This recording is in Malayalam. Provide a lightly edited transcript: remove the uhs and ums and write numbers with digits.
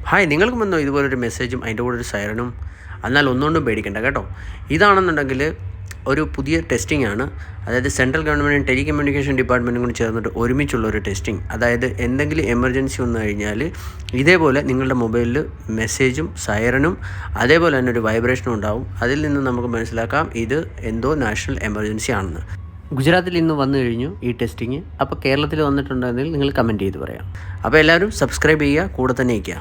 ഹായ്, നിങ്ങൾക്കും വന്നോ ഇതുപോലൊരു മെസ്സേജും അതിൻ്റെ കൂടെ ഒരു സൈറനും? എന്നാൽ ഒന്നുകൊണ്ടും പേടിക്കണ്ട കേട്ടോ. ഇതാണെന്നുണ്ടെങ്കിൽ ഒരു പുതിയ ടെസ്റ്റിംഗ് ആണ്. അതായത് സെൻട്രൽ ഗവൺമെൻറ് ടെലികമ്മ്യൂണിക്കേഷൻ ഡിപ്പാർട്ട്മെൻറ്റും കൂടി ചേർന്നിട്ട് ഒരുമിച്ചുള്ള ഒരു ടെസ്റ്റിംഗ്. അതായത് എന്തെങ്കിലും എമർജൻസി വന്നു കഴിഞ്ഞാൽ ഇതേപോലെ നിങ്ങളുടെ മൊബൈലിൽ മെസ്സേജും സൈറനും അതേപോലെ തന്നെ ഒരു വൈബ്രേഷനും ഉണ്ടാവും. അതിൽ നിന്ന് നമുക്ക് മനസ്സിലാക്കാം ഇത് എന്തോ നാഷണൽ എമർജൻസി ആണെന്ന്. ഗുജറാത്തിൽ ഇന്ന് വന്നു കഴിഞ്ഞു ഈ ടെസ്റ്റിങ്. അപ്പോൾ കേരളത്തിൽ വന്നിട്ടുണ്ടെങ്കിൽ നിങ്ങൾ കമൻറ്റ് ചെയ്ത് പറയാം. അപ്പോൾ എല്ലാവരും സബ്സ്ക്രൈബ് ചെയ്യുക, കൂടെ തന്നെ ഇരിക്കുക.